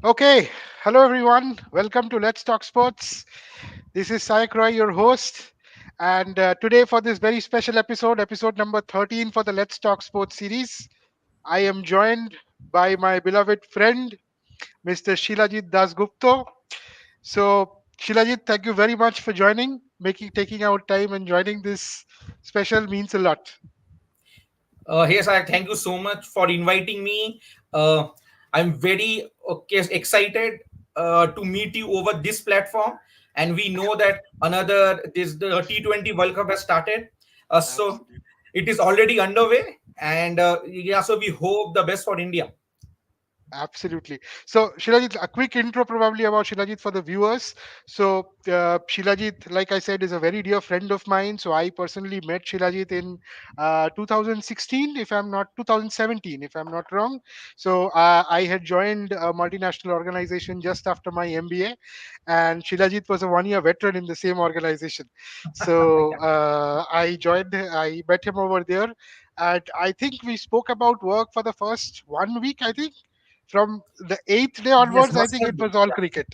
Okay, hello everyone. Welcome to Let's Talk Sports. This is Sayak, your host. And today, for this very special episode, episode number 13 for the Let's Talk Sports series, I am joined by my beloved friend, Mr. Shilajit Das Gupto. So, Shilajit, thank you very much for joining, taking out time and joining this special means a lot. Hey, Sayak, thank you so much for inviting me. I'm very excited to meet you over this platform. And we know that the T20 World Cup has started. So Absolutely. it is already underway. And yeah, so we hope the best for India. Absolutely. So, Shilajit, a quick intro probably about Shilajit for the viewers. So, Shilajit, like I said, is a very dear friend of mine. So, I personally met Shilajit in 2016, if I'm not 2017, if I'm not wrong. So, I had joined a multinational organization just after my MBA, and Shilajit was a one-year veteran in the same organization. So, I met him over there, and I think we spoke about work for the first 1 week, I think from the eighth day Yes, onwards, I must think have it been. was all cricket.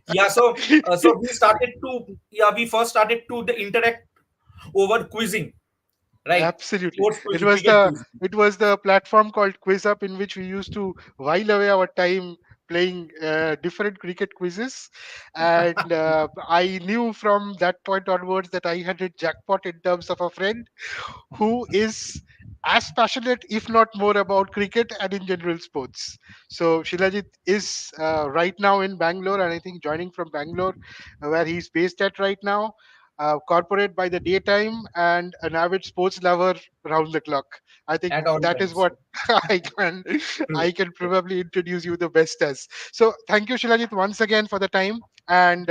Yeah, so we first started to the interact over quizzing, right? Absolutely. Sports It quiz, was cricket the quiz. it was the platform called Quiz Up in which we used to while away our time playing different cricket quizzes, and I knew from that point onwards that I had a jackpot in terms of a friend who is as passionate, if not more, about cricket and in general sports. So Shilajit is right now in Bangalore, and I think joining from Bangalore, where he's based at right now. Corporate by the daytime and an avid sports lover round the clock. I think At all that is times. what I can True. I can probably introduce you the best as. So thank you, Shilajit, once again for the time. And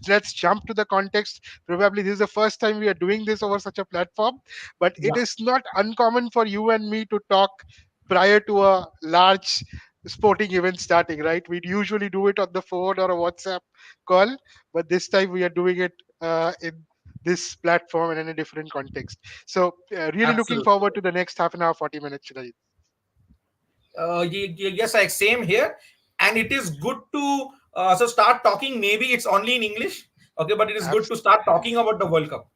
let's jump to the context. Probably this is the first time we are doing this over such a platform, but it Yeah. is not uncommon for you and me to talk prior to a large sporting event starting, right? We'd usually do it on the phone or a WhatsApp call, but this time we are doing it in this platform and in a different context. So, really looking Absolutely. forward to the next half an hour, 40 minutes, Shirajit. Yes, like same here. And it is good to start talking. Maybe it's only in English, okay, but it is good to start talking about the World Cup.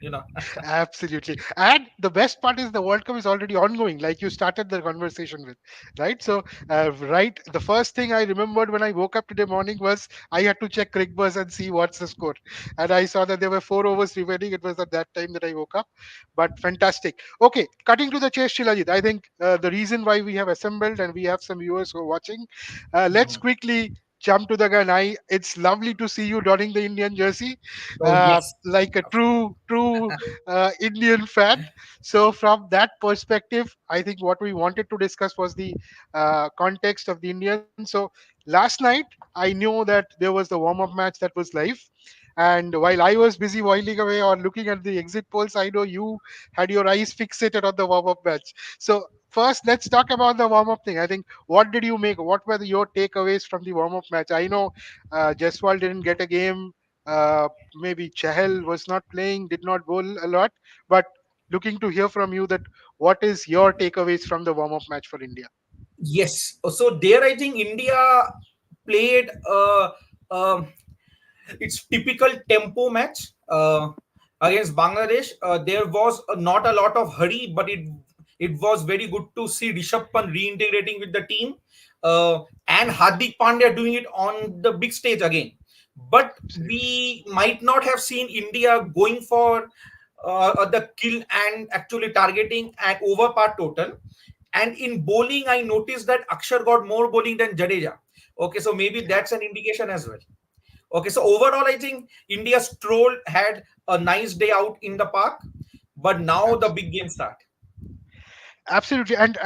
Absolutely. And the best part is the World Cup is already ongoing, like you started the conversation with, right? So, right, the first thing I remembered when I woke up today morning was I had to check Crickbuzz and see what's the score. And I saw that there were 4 overs remaining. It was at that time that I woke up. But fantastic. Okay, cutting to the chase, Shilajit. I think the reason why we have assembled and we have some viewers who are watching, let's Mhm. quickly jump to the gun. It's lovely to see you donning the Indian jersey, Oh yes. like a true Indian fan. So from that perspective, I think what we wanted to discuss was the context of the Indians. So last night, I knew that there was the warm-up match that was live. And while I was busy whiling away or looking at the exit polls, I know you had your eyes fixated on the warm-up match. So first, let's talk about the warm-up thing. I think what did you make? What were your takeaways from the warm-up match? I know Jaiswal didn't get a game. Maybe Chahal was not playing, did not bowl a lot. But looking to hear from you that what is your takeaways from the warm-up match for India? Yes. So there, I think India played um its typical tempo match against Bangladesh. There was not a lot of hurry, but it was very good to see Rishabh Pant reintegrating with the team and Hardik Pandya doing it on the big stage again. But Absolutely. we might not have seen India going for the kill and actually targeting an over par total. And in bowling, I noticed that Akshar got more bowling than Jadeja. Okay, so maybe Yeah. that's an indication as well. Okay, so overall, I think India's stroll had a nice day out in the park, but now the big game start. Absolutely, and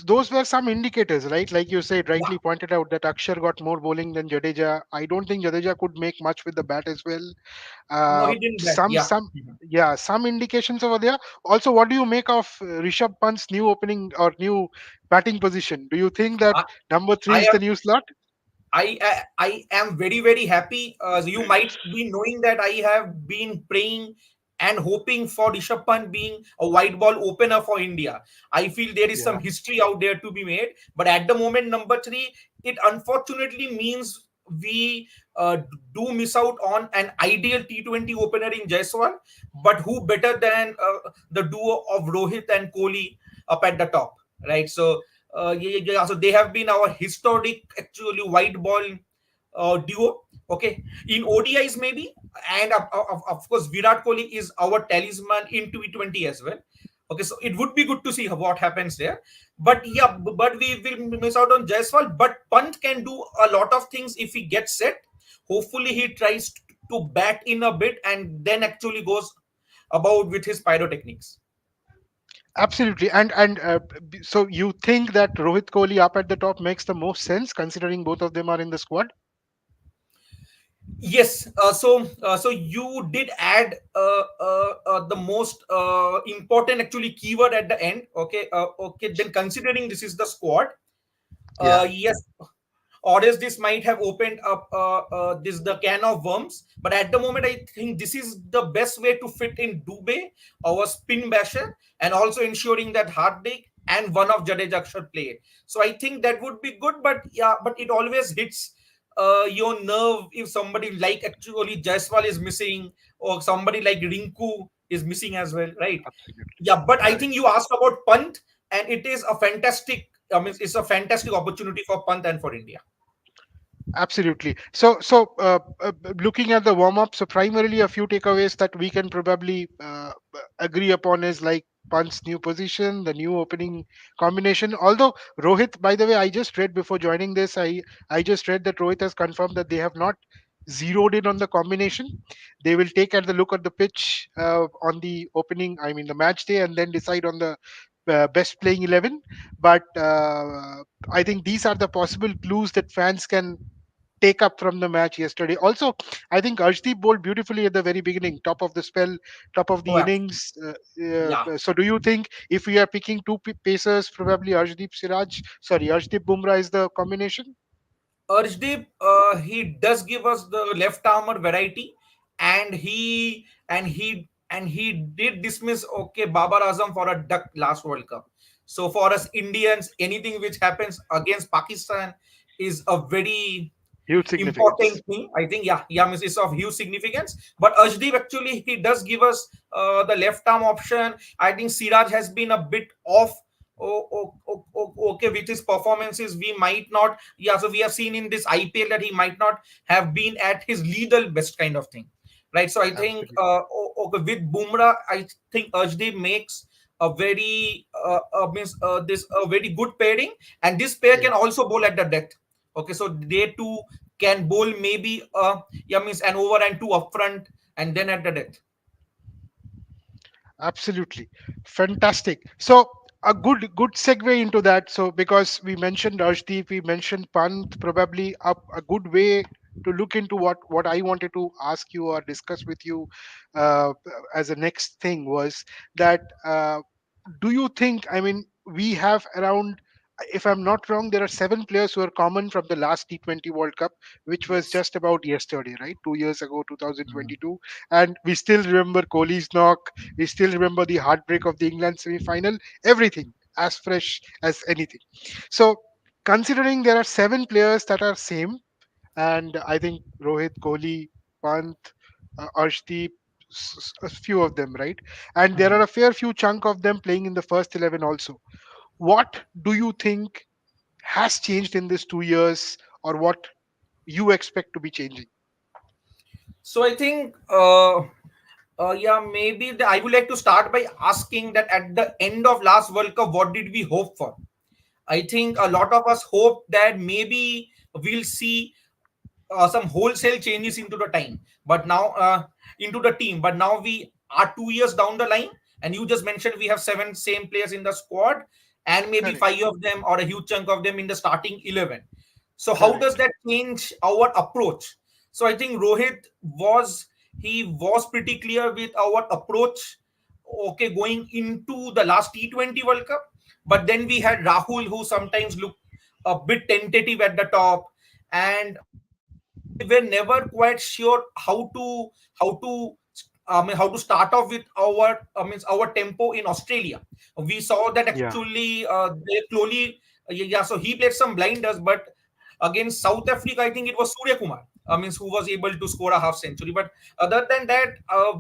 those were some indicators, right? Like you said, Yeah, rightly pointed out that Akshar got more bowling than Jadeja. I don't think Jadeja could make much with the bat as well. no, Uh, he didn't bat. some Yeah. some Mhm. yeah, some indications over there. Also, what do you make of Rishabh Pant's new opening or new batting position? Do you think that I, number three I is am the new slot? I am very very happy. You might be knowing that I have been praying and hoping for Rishabh Pant being a white ball opener for India. I feel there is some Yeah. history out there to be made. But at the moment, number three, it unfortunately means we do miss out on an ideal T20 opener in Jaiswal. But who better than the duo of Rohit and Kohli up at the top, right? So, so they have been our historic, actually, white ball duo. Okay, in ODIs maybe, and of course Virat Kohli is our talisman in T20 as well. Okay, so it would be good to see what happens there. But yeah, but we will miss out on Jaiswal. But Pant can do a lot of things if he gets set. Hopefully, he tries to bat in a bit and then actually goes about with his pyrotechnics. Absolutely. So you think that Rohit Kohli up at the top makes the most sense considering both of them are in the squad? Yes, so you did add the most important actually keyword at the end. Okay, okay. Then considering this is the squad, Yeah. yes, or else this might have opened up this the can of worms. But at the moment, I think this is the best way to fit in Dubey, our spin basher, and also ensuring that Hardik and one of Jadeja should play. So I think that would be good. But yeah, but it always hits your nerve if somebody like actually Jaiswal is missing, or somebody like Rinku is missing as well, right? Absolutely. Yeah, but I Correct. think you asked about Pant, and it is a fantastic. I mean, it's a fantastic opportunity for Pant and for India. Absolutely. Looking at the warm up, so primarily a few takeaways that we can probably agree upon is like Pant's new position, the new opening combination. Although Rohit, by the way, I just read before joining this, I just read that Rohit has confirmed that they have not zeroed in on the combination. They will take at the look at the pitch on the opening, I mean the match day, and then decide on the best playing 11. But I think these are the possible clues that fans can take up from the match yesterday. Also, I think Arshdeep bowled beautifully at the very beginning, top of the spell, top of the Oh, innings. yeah. So, do you think if we are picking two pacers, probably Arshdeep Bumrah is the combination? Arshdeep, he does give us the left armor variety, and he did dismiss okay Babar Azam for a duck last World Cup. So for us Indians, anything which happens against Pakistan is a very Huge significance. important thing. I think yeah, miss it's of huge significance. But Ashdeep actually he does give us the left arm option. I think Siraj has been a bit off. Okay, with his performances, we might not. Yeah, so we have seen in this IPL that he might not have been at his lethal best kind of thing, right? So I think Absolutely. okay, with Bumrah, I think Ashdeep makes a very means this a very good pairing, and this pair Yeah. can also bowl at the death. Okay, so they two can bowl maybe yeah means an over and two up front, and then at the death. Absolutely. Fantastic. So a good segue into that. So because we mentioned Arshdeep, we mentioned Pant, probably a good way to look into what I wanted to ask you or discuss with you uh, as a next thing was that do you think, I mean, we have around, if I'm not wrong, there are seven players who are common from the last T20 World Cup, which was Yes. just about yesterday, right? 2 years ago, Mhm. 2022. And we still remember Kohli's knock. We still remember the heartbreak of the England semi final. Everything as fresh as anything. So, considering there are seven players that are same, and I think Rohit, Kohli, Pant, Arshdeep, a few of them, right? And there Mhm. are a fair few chunk of them playing in the first 11 also. What do you think has changed in these 2 years, or what you expect to be changing? So I think yeah maybe I would like to start by asking that at the end of last World Cup, what did we hope for? I think a lot of us hope that maybe we'll see some wholesale changes into the time, but now into the team. But now we are 2 years down the line, and you just mentioned we have seven same players in the squad, and maybe Correct. five of them or a huge chunk of them in the starting 11. So how does Correct. that change our approach? So I think Rohit was pretty clear with our approach. Okay, going into the last T20 World Cup, but then we had Rahul, who sometimes looked a bit tentative at the top, and we were never quite sure how to how to start off with our means our tempo in Australia. We saw that Yeah. actually they slowly yeah. So he played some blinders, but against South Africa, I think it was Surya Kumar. Means who was able to score a half century. But other than that,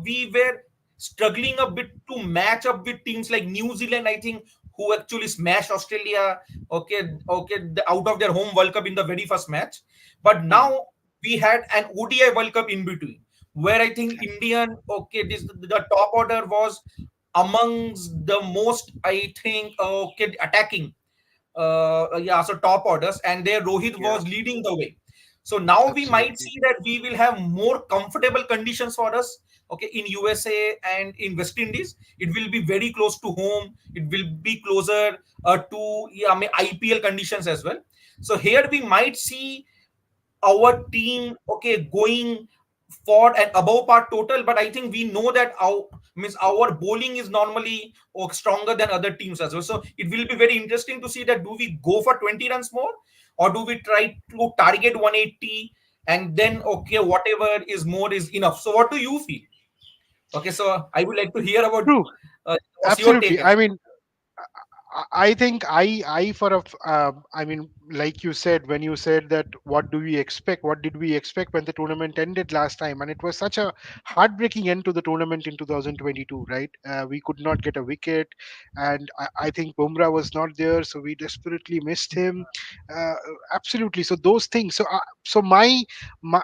we were struggling a bit to match up with teams like New Zealand. I think who actually smashed Australia. Okay, out of their home World Cup in the very first match. But Mhm. now we had an ODI World Cup in between where I think Indian, okay, this the top order was amongst the most, I think, okay, attacking. Yeah, so top orders, and there Rohit Yeah. was leading the way. So now we might Absolutely. see that we will have more comfortable conditions for us. Okay, in USA and in West Indies, it will be very close to home. It will be closer to yeah, I mean, IPL conditions as well. So here we might see our team okay going for an above par total, but I think we know that our means our bowling is normally stronger than other teams as well. So it will be very interesting to see that do we go for 20 runs more, or do we try to target 180, and then okay whatever is more is enough. So what do you feel? Okay, so I would like to hear about True. what's your take Absolutely. as I mean, I think I for a I mean, like you said, when you said that, what do we expect? What did we expect when the tournament ended last time? And it was such a heartbreaking end to the tournament in 2022, right? We could not get a wicket, and I think Bumrah was not there, so we desperately missed him. Uh, Absolutely. So those things. So my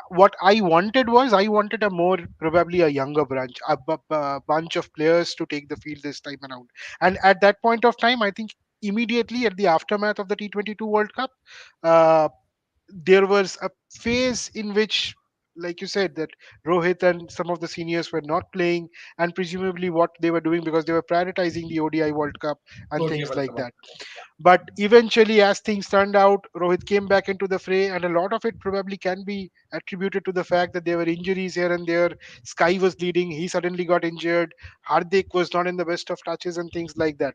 what I wanted was, I wanted a more, probably a younger bunch of players to take the field this time around. And at that point of time, I think immediately at the aftermath of the T22 World Cup, uh, there was a phase in which, like you said, that Rohit and some of the seniors were not playing, and presumably what they were doing, because they were prioritizing the ODI World Cup and well? things like that. But eventually, as things turned out, Rohit came back into the fray, and a lot of it probably can be attributed to the fact that there were injuries here and there. Sky was leading, he suddenly got injured. Hardik was not in the best of touches and things like that.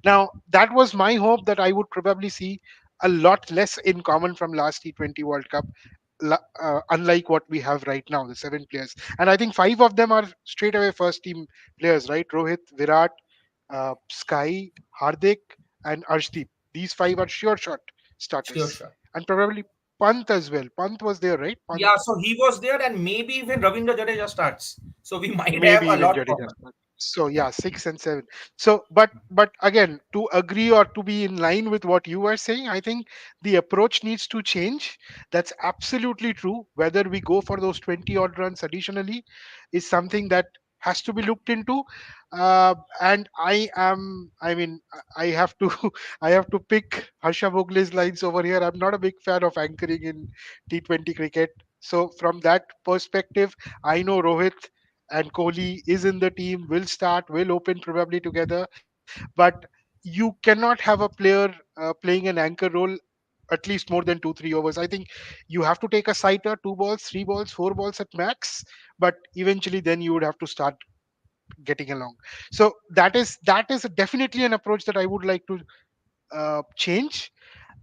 Now, that was my hope, that I would probably see a lot less in common from last T20 World Cup, unlike what we have right now, the seven players. And I think five of them are straight away first team players, right? Rohit, Virat, Sky, Hardik, and Arshdeep. These five are sure shot Sure, starters. sure. And probably Pant as well. Pant was there, right? Pant, Yeah, so he was there, and maybe even Ravindra Jadeja starts. So we might have maybe a even lot Jadeja. common. So yeah, 6 and 7. So, but again, to agree or to be in line with what you are saying, I think the approach needs to change. That's absolutely true. Whether we go for those 20 odd runs additionally is something that has to be looked into. And I mean, I have to I have to pick Harsha Bogle's lines over here. I'm not a big fan of anchoring in T20 cricket. So from that perspective, I know Rohit and Kohli is in the team, will start, will open probably together. But you cannot have a player playing an anchor role at least more than 2 3 overs. I think you have to take a sighter, 2 balls, 3 balls, 4 balls at max. But eventually, then you would have to start getting along. So that is definitely an approach that I would like to change.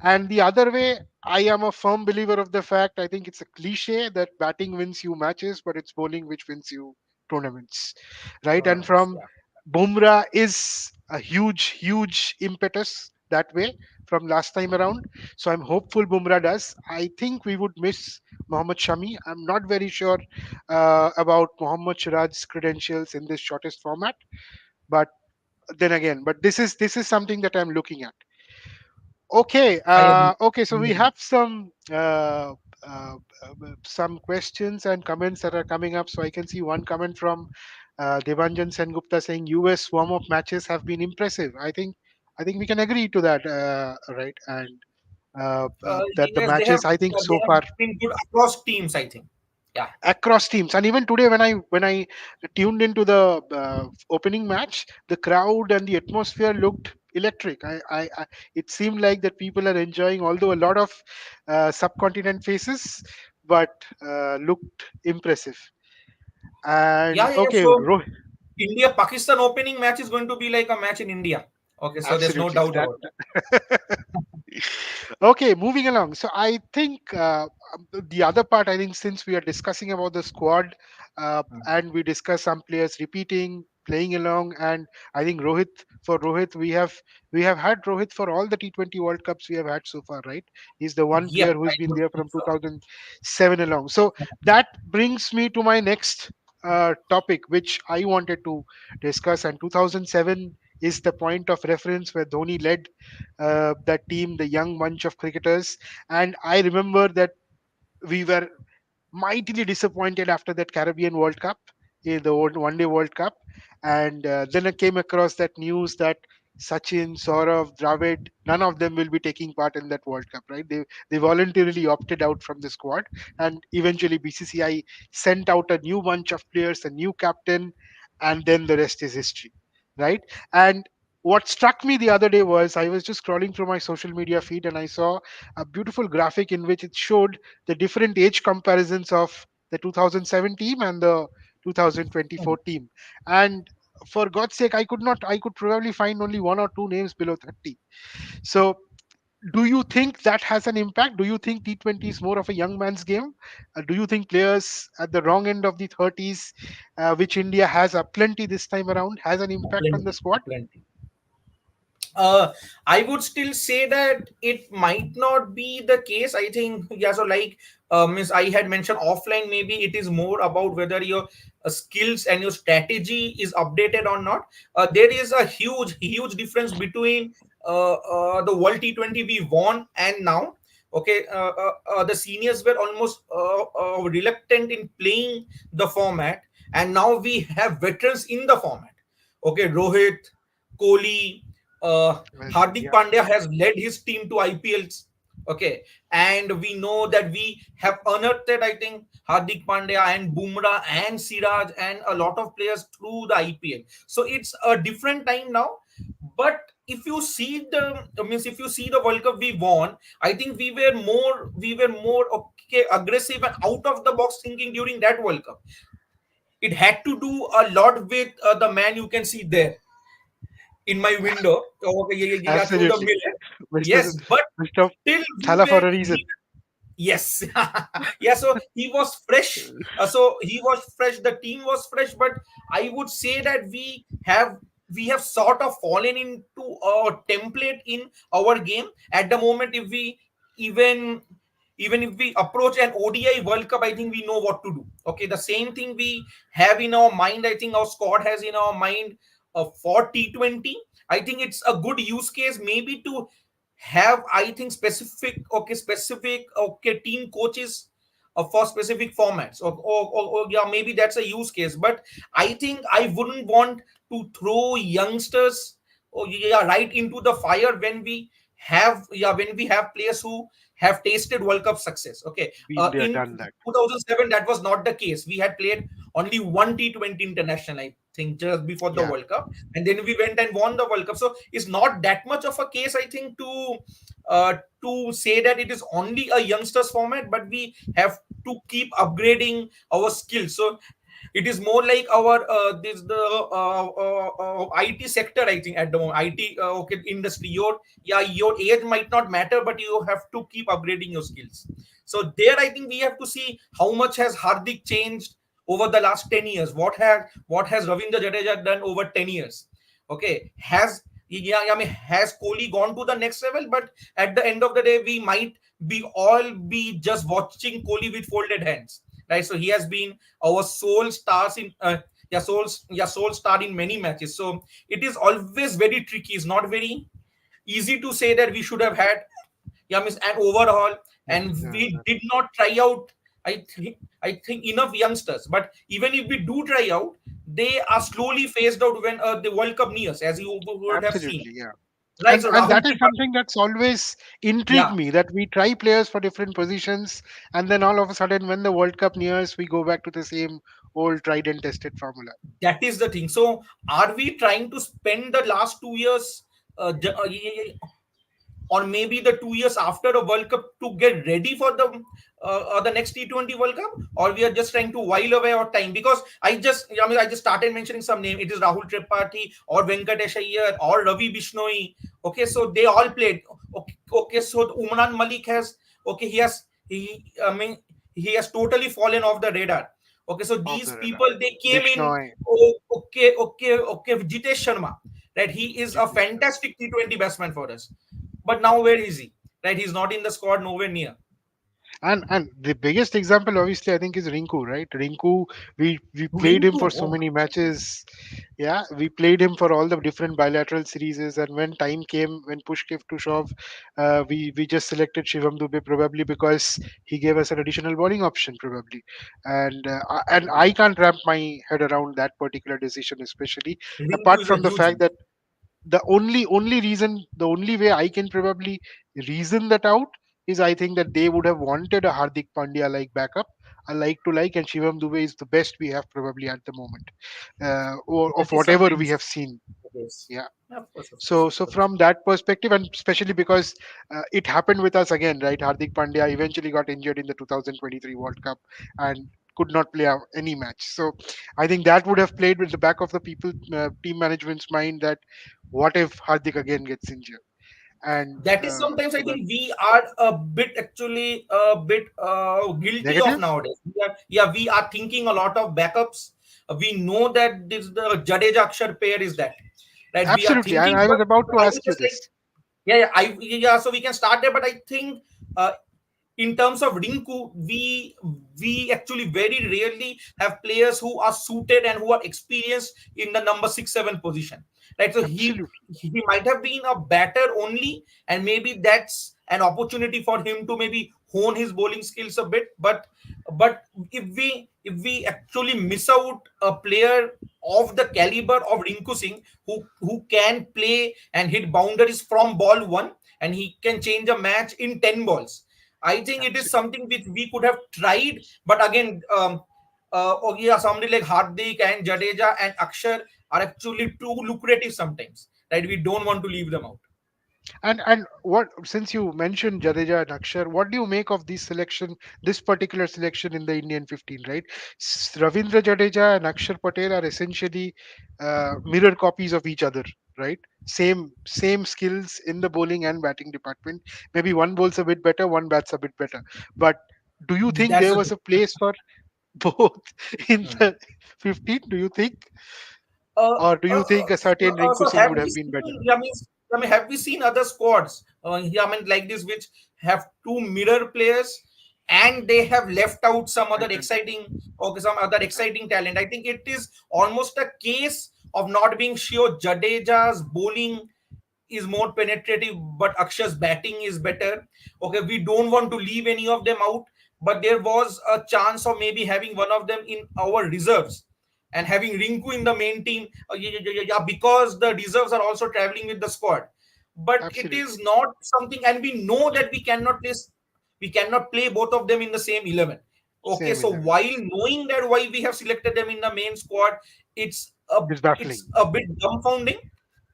And the other way, I am a firm believer of the fact, I think it's a cliche that batting wins you matches, but it's bowling which wins you tournaments. Right? And Tournaments, from yeah. Bumrah is a huge impetus that way from last time around. So I'm hopeful Bumrah does. I think we would miss Mohammad Shami. I'm not very sure about Mohammad Siraj's credentials in this shortest format, but then again, but this is something that I'm looking at. Okay, I agree. okay. So I we agree. have uh, some questions and comments that are coming up. So I can see one comment from Devanjan Sengupta saying US warm-up matches have been impressive. I think we can agree to that, right? And that the Yes, matches, I think, they so have far been good across teams, I think. Yeah. across teams. And even today, when I tuned into the opening match, the crowd and the atmosphere looked electric. It seemed like that people are enjoying, although a lot of subcontinent faces, but looked impressive. Yeah, And yeah, yeah. okay, So India Pakistan opening match is going to be like a match in India. Okay, so there's no absolutely doubt that. about that. Okay, moving along. So I think the other part, I think, since we are discussing about the squad, and we discuss some players repeating, playing along, and I think Rohit, we have had Rohit for all the T20 World Cups we have had so far, right? He's the one Yep, player I who's been would there think from so. 2007 along. So that brings me to my next topic, which I wanted to discuss. And 2007 is the point of reference where Dhoni led that team, the young bunch of cricketers. And I remember that we were mightily disappointed after that Caribbean World Cup, the One Day World Cup. And then I came across that news that Sachin, Saurav, Dravid, none of them will be taking part in that World Cup, right? They voluntarily opted out from the squad, and eventually BCCI sent out a new bunch of players, a new captain, and then the rest is history, right? And what struck me the other day was I was just scrolling through my social media feed and I saw a beautiful graphic in which it showed the different age comparisons of the 2007 team and the 2024 team. And for God's sake, I could probably find only one or two names below 30. So do you think that has an impact? Do you think T20 is more of a young man's game? Do you think players at the wrong end of the 30s, which India has plenty this time around, has an impact on the Plenty, squad? plenty. uh I would still say that it might not be the case. I think, yeah, so like, miss, I had mentioned offline, maybe it is more about whether your skills and your strategy is updated or not. There is a huge difference between the world T20 we won and now. Okay, the seniors were almost reluctant in playing the format, and now we have veterans in the format. Okay, Rohit, Kohli, Well said. Hardik Yeah, Pandya has led his team to IPLs. Okay, and we know that we have unearthed, I think, Hardik Pandya and Bumrah and Siraj and a lot of players through the IPL. So it's a different time now. But if you see if you see the World Cup we won, I think we were more okay, aggressive and out of the box thinking during that World Cup. It had to do a lot with the man you can see there in my window. Okay, yeah, yeah, yeah, through the absolutely, mirror. Mr. Yes, but Mr. still Thala for a reason. yes, yeah. So he was fresh. So he was fresh. The team was fresh, but I would say that we have sort of fallen into a template in our game at the moment. If we even even if we approach an ODI World Cup, I think we know what to do. Okay, the same thing we have in our mind. I think our squad has in our mind for T20. I think it's a good use case maybe to have, I think, specific team coaches for specific formats, or yeah, maybe that's a use case. But I think I wouldn't want to throw youngsters, yeah, right into the fire when we have players who have tasted World Cup success. Okay, Been there, in done that. 2007 that was not the case. We had played only one T20 international, I think, just before the Yeah, World Cup, and then we went and won the World Cup. So it's not that much of a case, I think, to say that it is only a youngsters format, but we have to keep upgrading our skills. So it is more like our this the IT sector, I think, at the moment. IT, okay, industry. Your age might not matter, but you have to keep upgrading your skills. So there, I think we have to see how much has Hardik changed over the last 10 years. What has Ravindra Jadeja done over 10 years? Okay, has Kohli gone to the next level? But at the end of the day, we might be just watching Kohli with folded hands, right? So he has been our sole stars in sole star in many matches. So it is always very tricky. It's not very easy to say that we should have had, an overhaul, yeah, and yeah, we yeah. did not try out. I think enough youngsters. But even if we do try out, they are slowly phased out when the World Cup nears, as you would have seen, Absolutely, yeah. right? So And Rahul that is Tripathi, something that's always intrigued yeah, me, that we try players for different positions, and then all of a sudden when the World Cup nears we go back to the same old tried and tested formula. that is the thing. So are we trying to spend the last 2 years, or maybe the 2 years after the World Cup, to get ready for the next T20 World Cup, or we are just trying to while away our time? Because I just started mentioning some name. It is Rahul Tripathi or Venkatesh Iyer or Ravi Bishnoi. Okay, so they all played. Okay, so Umran Malik has, okay, I mean, he has totally fallen off the radar. Okay, so Off these the radar. people, they came in. Bishnoi, Oh, okay, Jitesh Sharma, right? He is a Jitesh Sharma. fantastic T20 batsman for us, but now where is he? Right, he's not in the squad, nowhere near. And the biggest example, obviously, I think is Rinku, right? Rinku, we played him Rinku, for so oh many my matches. Yeah, we played him for all the different bilateral series, and when time came, when push came to shove, we just selected Shivam Dubey probably because he gave us an additional bowling option, probably. And I can't wrap my head around that particular decision, especially Rinku apart is a from the huge fact miss. that the only reason, the only way I can probably reason that out is I think that they would have wanted a Hardik Pandya like backup, a like to like, and Shivam Dubey is the best we have probably at the moment, or That of is whatever we sometimes have seen. the case. Yeah. Of course, of course, So of so course. from that perspective, and especially because it happened with us again, right? Hardik Pandya eventually got injured in the 2023 World Cup and could not play any match. So I think that would have played with the back of the people, team management's mind, that what if Hardik again gets injured? And That is sometimes I so that think we are a bit, actually a bit guilty of negative. nowadays. Yeah, we are thinking a lot of backups. We know that this the Jadeja Akshar pair is that, right? We are Absolutely, and thinking, I was about but to I would ask you just like, this. yeah, so we can start there, but I think in terms of Rinku, we actually very rarely have players who are suited and who are experienced in the number 6-7 position. Right. So Absolutely, he might have been a batter only, and maybe that's an opportunity for him to maybe hone his bowling skills a bit. But if we actually miss out a player of the caliber of Rinku Singh, who can play and hit boundaries from ball one, and he can change a match in 10 balls. I think it is absolutely. something which we could have tried, but again, oh yeah, somebody like Hardik and Jadeja and Akshar are actually too lucrative sometimes, right? We don't want to leave them out. And what, since you mentioned Jadeja and Akshar, what do you make of this selection, this particular selection in the Indian 15? Right, Ravindra Jadeja and Akshar Patel are essentially mirror copies of each other. Right, same skills in the bowling and batting department. Maybe one bowls a bit better, one bats a bit better. But do you think That's there the was thing. a place for both in Hmm. the 15? Do you think, or do you think a certain Rinku So Singh have would we have been better? seen? I mean, have we seen other squads? Yeah, I mean, like this, which have two mirror players, and they have left out some I other don't. exciting, or some other exciting talent. I think it is almost a case of not being sure. Jadeja's bowling is more penetrative, but Akshar's batting is better. Okay, we don't want to leave any of them out, but there was a chance of maybe having one of them in our reserves and having Rinku in the main team, yeah, because the reserves are also traveling with the squad. But it is Absolutely, not something, and we know that we cannot play both of them in the same 11. Okay, same so 11. while knowing that why we have selected them in the main squad, it's a It's baffling. it's a bit dumbfounding,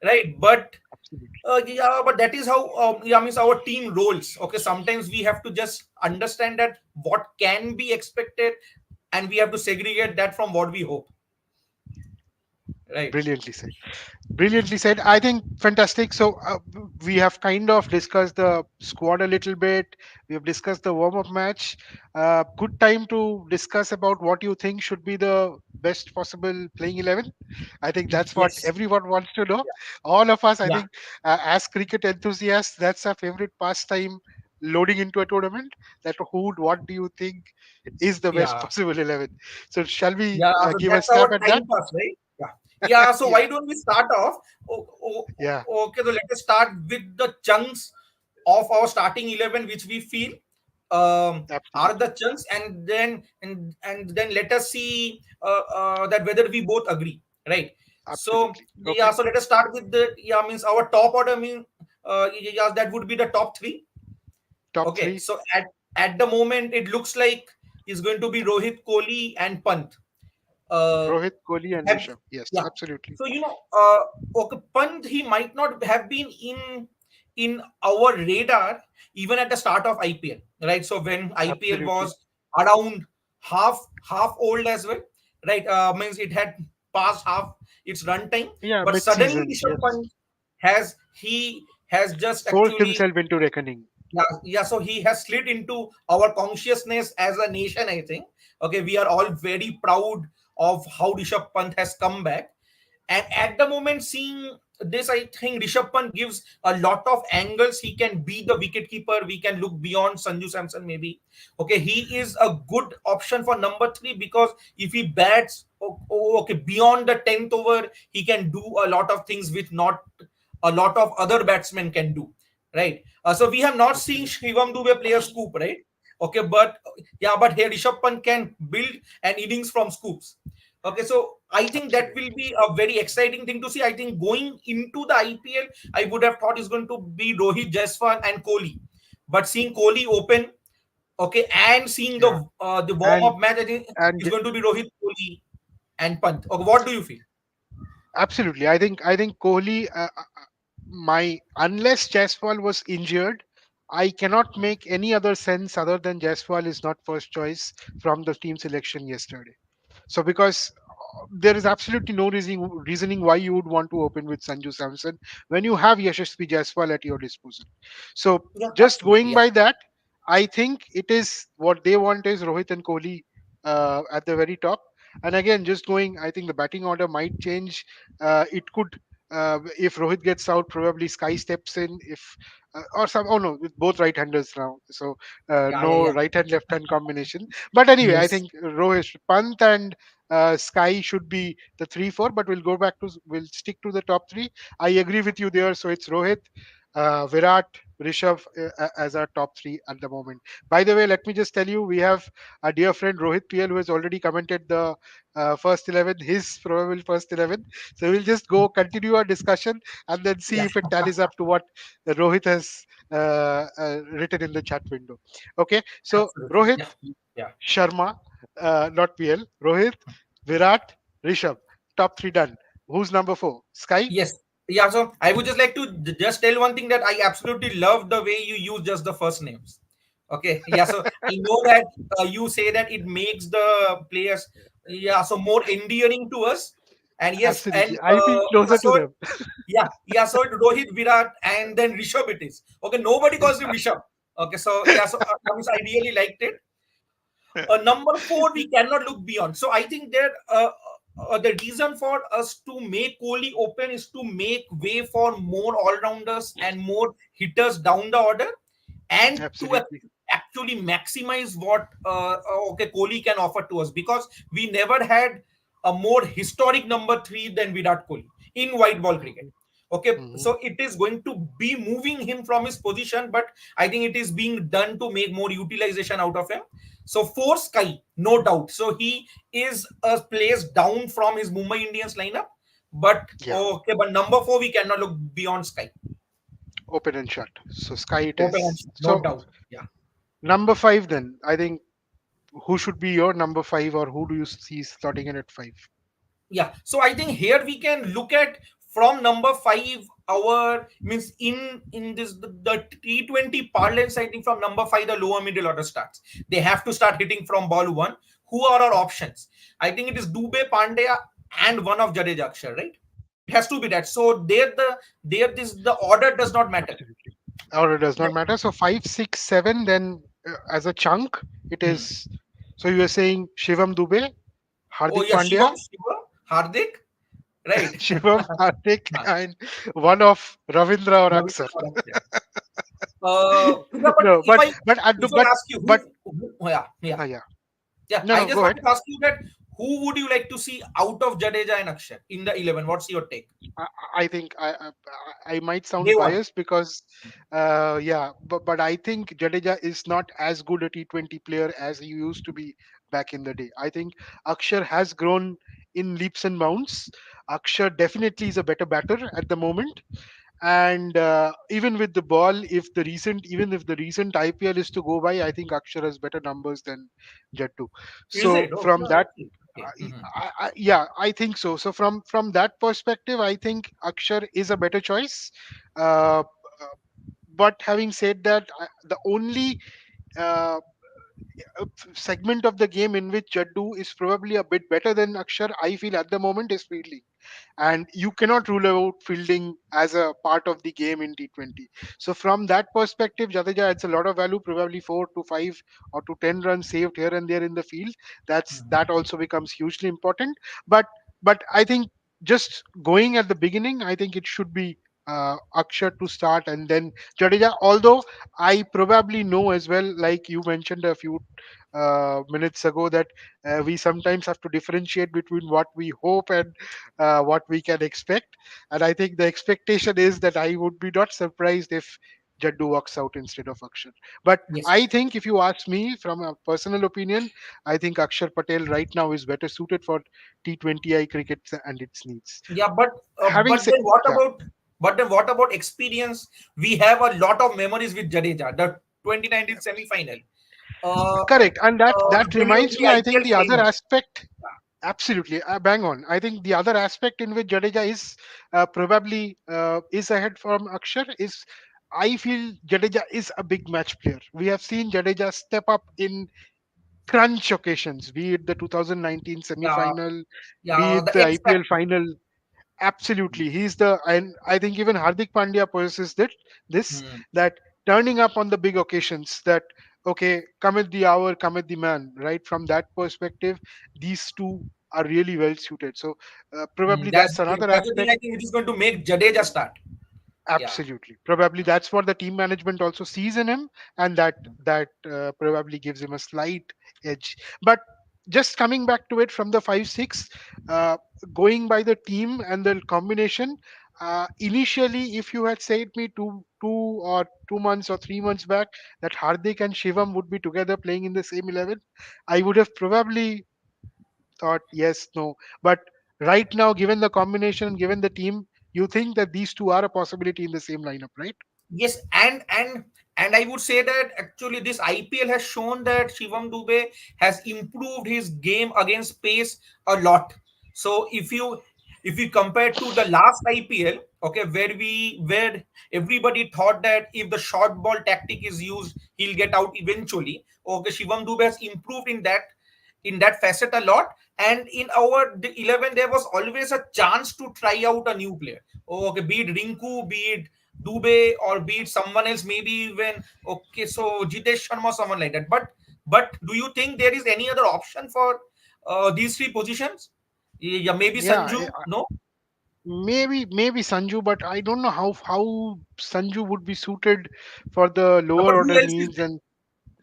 right? But Absolutely. yeah, but that is how yeah, means our team rolls. Okay, sometimes we have to just understand that what can be expected, and we have to segregate that from what we hope. Right. Brilliantly said. Brilliantly said. I think fantastic. So we have kind of discussed the squad a little bit. We have discussed the warm-up match. Good time to discuss about what you think should be the best possible playing 11. I think that's what Yes. everyone wants to know. Yeah. All of us, I Yeah. think, as cricket enthusiasts, that's our favorite pastime. Loading into a tournament, that what do you think is the best Yeah. possible 11? So shall we Yeah. So give a that's stab our at that? time pass, right? Yeah. Yeah. So Yeah, why don't we start off? yeah, Okay. So let us start with the chunks of our starting 11, which we feel are the absolutely, chunks, and then let us see that whether we both agree, right? So absolutely. yeah. Okay. So let us start with the, yeah, means our top order, mean yeah, that would be the top three. Top Okay. three: So at the moment it looks like it's going to be Rohit Kohli and Pant. uh, Rohit, Kohli, and have Rishabh. Yes, Yeah. absolutely, So okay, Pant, he might not have been in our radar even at the start of IPL, right? So when IPL absolutely. was around half old as well, right? Means it had passed half its run time, Yeah, but suddenly mid-season. Rishabh Yes, Pant has has just Forced actually, himself into reckoning. yeah, so he has slid into our consciousness as a nation, I think. Okay, we are all very proud of how Rishabh Pant has come back. And at the moment, seeing this, I think Rishabh Pant gives a lot of angles. He can be the wicket keeper. We can look beyond Sanju Samson, maybe. Okay, he is a good option for number three, because if he bats, okay, beyond the 10th over, he can do a lot of things which not a lot of other batsmen can do, right? So we have not seen Absolutely. Shivam Dube play a scoop, right? Okay, but yeah, but here Rishabh Pant can build an innings from scoops. Okay, so I think that will Absolutely. be a very exciting thing to see. I think going into the IPL, I would have thought is going to be Rohit, Jaiswal, and Kohli. But seeing Kohli open, okay, and seeing Yeah. the warm And up match, I think and it's going to be Rohit, Kohli, and Pant. Okay, what do you feel? absolutely. I think Kohli. My unless Jaiswal was injured, I cannot make any other sense other than Jaiswal is not first choice from the team selection yesterday. So because there is absolutely no reasoning why you would want to open with Sanju Samson when you have Yashasvi Jaiswal at your disposal. So Yeah, just absolutely. going Yeah, by that, I think it is what they want is Rohit and Kohli at the very top. And again, just going, I think the batting order might change. It could. If Rohit gets out, probably Sky steps in. If or some, oh no, with both right-handers now, so yeah, yeah, no yeah. right hand left hand combination. But anyway, I Yes, think Rohit Pant and Sky should be the 3-4, but we'll stick to the top three. I agree with you there. So it's Rohit, Virat, Rishabh as our top three at the moment. By the way, let me just tell you, we have a dear friend Rohit PL who has already commented the first 11, his probable first 11. So we'll just go continue our discussion and then see yeah, if it tallies up to what Rohit has written in the chat window. Okay, so absolutely. Rohit Yeah, yeah. Sharma, not PL. Rohit, Virat, Rishabh. Top three done. Who's number four? Sky? Yes. Yeah, so I would just like to just tell one thing, that I absolutely love the way you use just the first names. Okay. Yeah. So I know that you say that it makes the players, yeah, so more endearing to us. And yes, and Absolutely. I feel yeah, closer to so them. yeah, yeah. So Rohit, Virat, and then Rishabh it is. Okay. Nobody calls him Rishabh. Okay. So yeah. So I mean, I really liked it. Number four, we cannot look beyond. So I think there, the reason for us to make Kohli open is to make way for more all rounders and more hitters down the order, and to Absolutely. actually maximize what okay, Kohli can offer to us, because we never had a more historic number three than Virat Kohli in white ball cricket. Okay, Mhm. so it is going to be moving him from his position, but I think it is being done to make more utilization out of him. So for Sky, no doubt. So he is a place down from his Mumbai Indians lineup, but Yeah. okay, but number four we cannot look beyond Sky. Open and shut. So Sky it Open and is. shut, no So doubt. Yeah. number five then. I think who should be your number five or who do you see slotting in at five? Yeah, so I think here we can look at from number five, our means in this the T20 parlance. I think from number five the lower middle order starts. They have to start hitting from ball one. Who are our options? I think it is Dube, Pandya, and one of Jadeja, Akshar, right? It has to be that. So there this the order does not matter. Absolutely. Or it does not matter. So five, six, seven, then as a chunk, it Hmm. is. So you are saying Shivam Dube, Oh Hardik yeah, Pandya, Shiva, Hardik, right? Shivam, Hardik, and one of Ravindra or Aksar. Yeah, but No, if I ask you but yeah, yeah, yeah. yeah, No, I no, just go want ahead. to ask you that who would you like to see out of Jadeja and Akshay in the 11? What's your take? I, I think I might Day sound one. biased because yeah, but I think Jadeja is not as good a T20 player as he used to be back in the day. I think Akshar has grown in leaps and bounds. Akshar definitely is a better batter at the moment, and even with the ball, even if the recent IPL is to go by, I think Akshar has better numbers than Jaddu. Is So it? Oh, from yeah, that, okay. Okay. Mhm. yeah, I think so. So from that perspective, I think Akshar is a better choice. Uh, but having said that, the only uh, segment of the game in which Jaddu is probably a bit better than Akshar, I feel at the moment is fielding. and you cannot rule out fielding as a part of the game in T20. So from that perspective, Jadeja adds a lot of value, probably 4 to 5 or to 10 runs saved here and there in the field. That also becomes hugely important. But I think just going at the beginning, I think it should be Akshar to start and then Jadeja. Although I probably know as well, like you mentioned a few minutes ago, that we sometimes have to differentiate between what we hope and what we can expect. And I think the expectation is that I would be not surprised if Jaddu walks out instead of Akshar. But Yes. I think if you ask me from a personal opinion, I think Akshar Patel right now is better suited for T20I cricket and its needs. Yeah, Having but said, then what yeah, about, experience? We have a lot of memories with Jadeja, the 2019 semi-final, correct. And that winning reminds the me, I think IPL the other finals. aspect. Absolutely, bang on. I think the other aspect in which Jadeja is probably is ahead from Akshar is, I feel Jadeja is a big match player. We have seen Jadeja step up in crunch occasions, be it the 2019 Yeah, semi-final, be yeah, it the the X IPL factor. final. Absolutely, he's the, and I think even Hardik Pandya possesses this, Hmm. that turning up on the big occasions. That okay, come at the hour, come at the man. Right from that perspective, these two are really well suited. So Hmm. probably that's another That's the thing, aspect. I think, which is going to make Jadeja start. Yeah. Absolutely. Probably that's what the team management also sees in him, and that probably gives him a slight edge. But just coming back to it from the 5-6, uh, going by the team and the combination. Initially, if you had said me 2 months or 3 months back that Hardik and Shivam would be together playing in the same 11, I would have probably thought yes, no. But right now, given the combination, given the team, you think that these two are a possibility in the same lineup, right? Yes, and I would say that actually this IPL has shown that Shivam Dube has improved his game against pace a lot. So if you compare to the last IPL, okay, where everybody thought that if the short ball tactic is used, he'll get out eventually. Okay, Shivam Dube has improved in that facet a lot. And in our the 11, there was always a chance to try out a new player. Okay, be it Rinku, be it Dube, or be it someone else, maybe even okay, so Jitesh Sharma, someone like that. But do you think there is any other option for these three positions? Yeah, maybe Yeah, Sanju. No, maybe Sanju, but I don't know how Sanju would be suited for the yeah, lower but who order else is needs, there?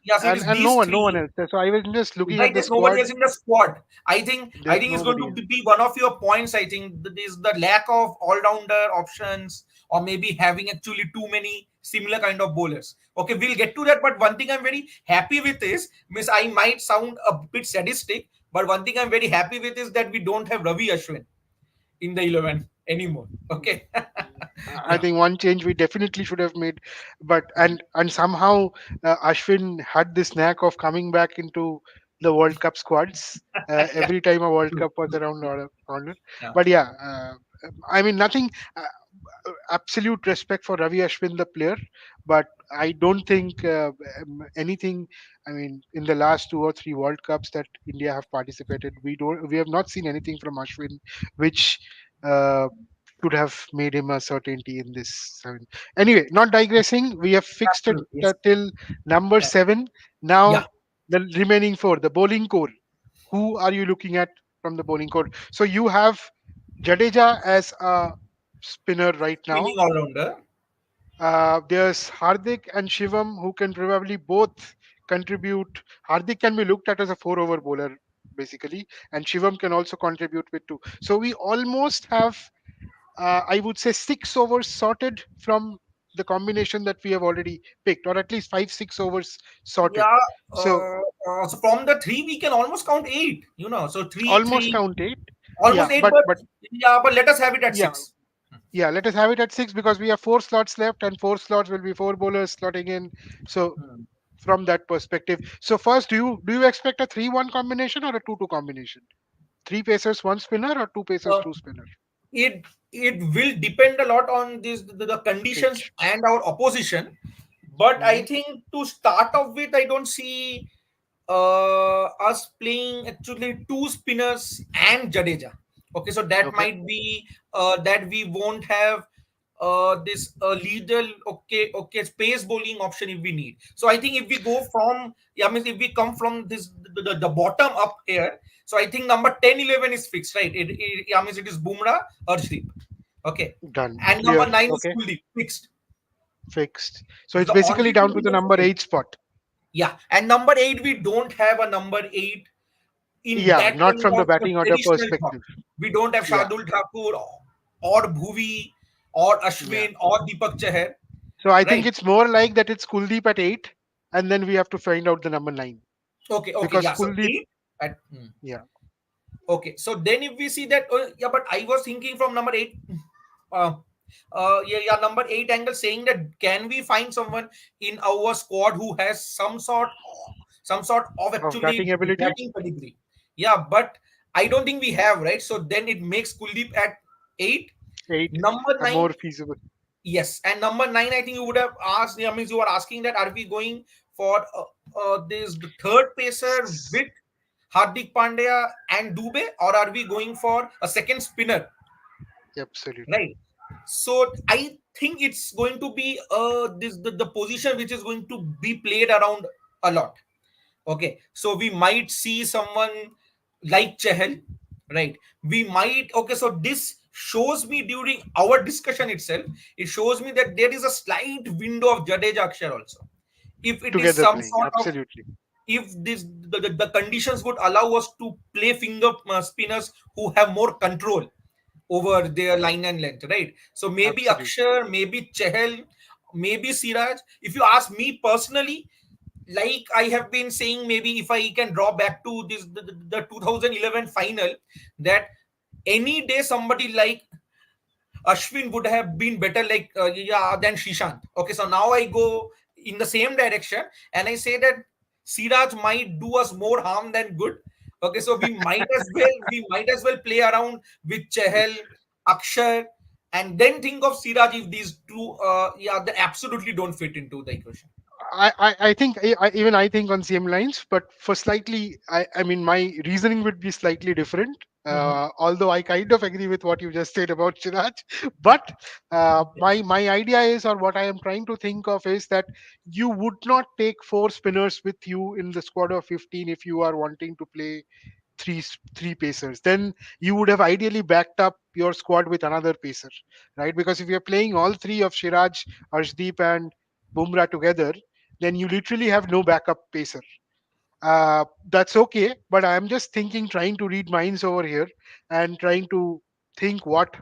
Yeah, so it is and no these one, no one three. else. So I was just looking at Right, the there's nobody squad. else in the squad. I There's think it's going nobody to else. be one of your points. I think that is the lack of all-rounder options, or maybe having actually too many similar kind of bowlers. Okay, we'll get to that. But one thing I'm very happy with is, miss, I might sound a bit sadistic, but one thing I'm very happy with is that we don't have Ravi Ashwin in the 11 anymore. Okay. I Yeah. think one change we definitely should have made, but and somehow Ashwin had this knack of coming back into the World Cup squads Yeah. every time a World True. Cup was True. around True. corner. Yeah. But yeah, I mean nothing. Absolute respect for Ravi Ashwin, the player, but I don't think anything. I mean, in the last 2 or 3 World Cups that India have participated, we have not seen anything from Ashwin, which uh, should have made him a certainty in this seven. Anyway, not digressing. We have fixed it Absolutely. Yes. till number Yeah. 7. Yeah. Now the remaining 4, the bowling core. Who are you looking at from the bowling core? So you have Jadeja as a spinner right now. Spinning all-rounder. There's Hardik and Shivam who can probably both contribute. Hardik can be looked at as a 4 over bowler basically, and Shivam can also contribute with 2. So we almost have, I would say, 6 overs sorted from the combination that we have already picked, or at least 5-6 overs sorted. Yeah, So so from the three, we can almost count eight. So three, almost three, count 8. almost Yeah, eight. but But yeah, but let us have it at yeah, six. yeah. Let us have it at 6 because we have 4 slots left, and 4 slots will be 4 bowlers slotting in. So Hmm. from that perspective. So first, do you expect a 3-1 combination or a 2-2 combination? 3 pacers, 1 spinner, or 2 pacers, Uh, 2 spinner? it it will depend a lot on the conditions Pitch. and our opposition. But I Hmm. think to start off with, I don't see us playing actually two spinners and Jadeja. Okay, so that Okay. might be that we won't have this lethal, okay, space bowling option if we need. So I think if we go from, yeah, I mean, if we come from this the bottom up here, so I think number 10, 11 is fixed, right? I mean, it is Bumrah, Arshdeep. Okay, Done. and Clear. number 9 is Okay. Kuldeep, fixed. Fixed. So It's it's the basically only two down to the numbers number we need. 8 spot. Yeah, and number 8, we don't have a number 8 in Yeah, that not kind from the of a batting order traditional thought. perspective. We don't have Yeah. Shardul Thakur or Bhuvi or Yeah. Ashwin or Deepak Chahar, So I think right? it's more like that it's Kuldeep at 8, and then we have to find out the number 9. Okay, Because yeah. So Kuldeep, 8 at yeah, okay. So then if we see that, yeah, but I was thinking from number 8, uh, yeah, number 8 angle, saying that can we find someone in our squad who has some sort of of actually batting ability, batting pedigree? Yeah, but I don't think we have, right? So then it makes Kuldeep at 8. 8, Number a 9, more feasible. yes, and number 9, I think you would have asked. Yeah, means you are asking that are we going for this the third pacer S- with Hardik Pandya and Dubey, or are we going for a second spinner, Absolutely. right? So I think it's going to be this the position which is going to be played around a lot. Okay, so we might see someone like Chahal, right? We might, okay, so this shows me during our discussion itself, it shows me that there is a slight window of Jadeja Akshar also. If it is Together some playing. sort of, Absolutely. if this the conditions would allow us to play finger spinners who have more control over their line and length, right? So maybe Absolutely. Akshar, maybe Chahal, maybe Siraj. If you ask me personally, like I have been saying, maybe if I can draw back to this the 2011 final, that any day somebody like Ashwin would have been better, like yeah, than Shishant. Okay, so now I go in the same direction and I say that Siraj might do us more harm than good. Okay, so we might as well play around with Chahal, Akshar, and then think of Siraj if these two, yeah, they absolutely don't fit into the equation. I think even I think on same lines, but for slightly, I mean, my reasoning would be slightly different. Mhm. Although I kind of agree with what you just said about Shiraj, but my idea is, or what I am trying to think of is that you would not take 4 spinners with you in the squad of 15 if you are wanting to play three pacers. Then you would have ideally backed up your squad with another pacer, right? Because if you're playing all three of Shiraj, Arshdeep, and Bumrah together, then you literally have no backup pacer. That's okay, but I'm just thinking, trying to read minds over here, and trying to think what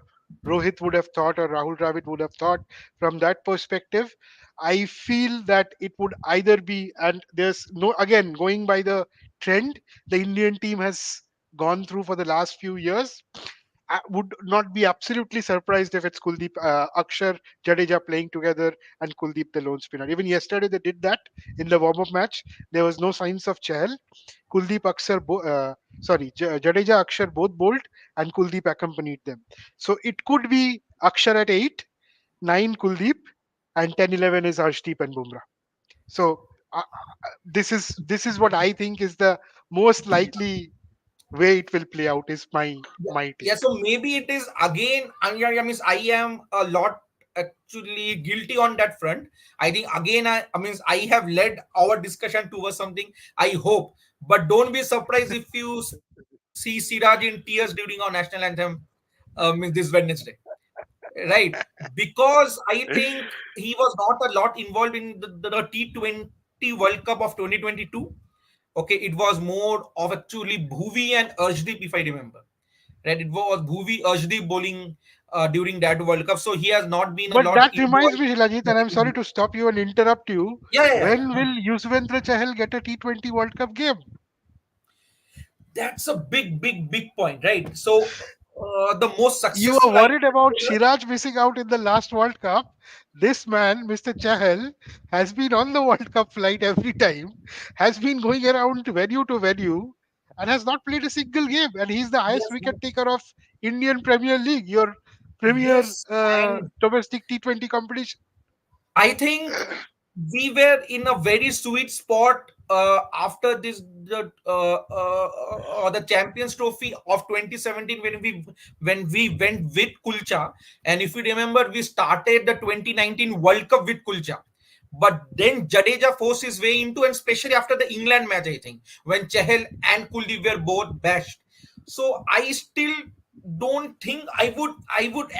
Rohit would have thought or Rahul Dravid would have thought from that perspective. I feel that it would either be, and there's no, again, going by the trend the Indian team has gone through for the last few years, I would not be absolutely surprised if it's Kuldeep, Akshar, Jadeja playing together, and Kuldeep the lone spinner. Even yesterday they did that in the warm-up match. There was no signs of Chahal. Kuldeep, Jadeja, Akshar both bowled, and Kuldeep accompanied them. So it could be Akshar at 8, 9 Kuldeep, and 10, 11 is Arshdeep and Bumrah. So this is what I think is the most likely way it will play out. Is Yeah, my yeah. take. So maybe it is again. I mean, I am a lot actually guilty on that front. I think again, I mean, I have led our discussion towards something. I hope, but don't be surprised if you see Siraj in tears during our national anthem, this Wednesday, right? Because I think he was not a lot involved in the T20 World Cup of 2022. Okay, it was more of actually Bhuvi and Arshdeep, if I remember. Right, it was Bhuvi Arshdeep bowling during that World Cup, so he has not been a But lot that reminds involved. me, Shilajit, and I'm sorry to stop you and interrupt you. Yeah, yeah, yeah, When yeah. will Yuzvendra Chahal get a T20 World Cup game? That's a big, big, big point, right? So the most You are successful worried IPL about bowler. Siraj missing out in the last World Cup. This man, Mr. Chahal, has been on the World Cup flight every time, has been going around venue to venue, and has not played a single game. And he's the highest Yes, wicket taker of Indian Premier League, your premier yes, and domestic T20 competition. I think we were in a very sweet spot after this the Champions Trophy of 2017, when we went with Kulcha, and if you remember, we started the 2019 World Cup with Kulcha. But then Jadeja forced his way into, and especially after the England match, I think, when Chahal and Kuldeep were both bashed. So I still don't think I would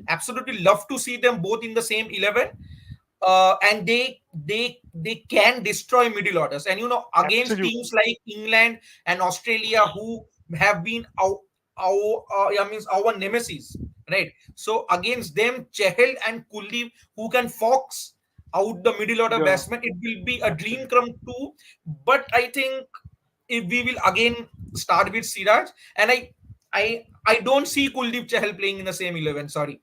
absolutely love to see them both in the same 11. And they can destroy middle orders, and against Absolutely. teams like England and Australia, who have been our nemesis, right? So against them, Chehel and Kuldeep, who can fox out the middle order Yeah, batsman, it will be a dream absolutely. come true. But I think if we will again start with Siraj, and I don't see Kuldeep Chahal playing in the same 11. Sorry.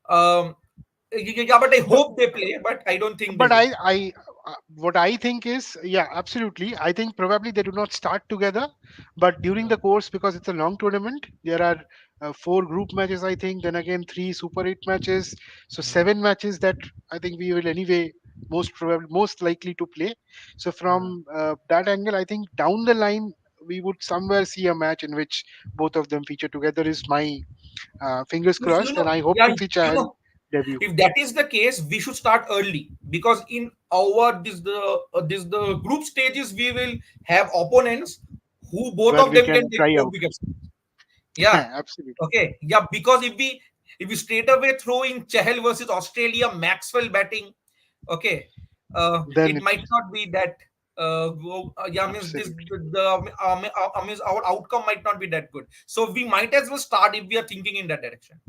Um, yeah, but I But hope they play, but I don't think they but will. what I think is, yeah, absolutely. I think probably they do not start together, but during the course, because it's a long tournament, there are four group matches, I think. Then again, three Super 8 matches, so seven matches that I think we will anyway most likely to play. So from that angle, I think down the line we would somewhere see a match in which both of them feature together. Is my fingers If crossed, and I hope yeah, to see Chahal debut. if that is the case, we should start early, because in our this the group stages, we will have opponents who both Where of we them can can take try 4 out. wickets. Yeah. Absolutely. Okay. Yeah. Because if we straight away throw in Chahal versus Australia, Maxwell batting, okay, Then it it might not be that. Yeah, means this absolutely means our outcome might not be that good. So we might as well start if we are thinking in that direction.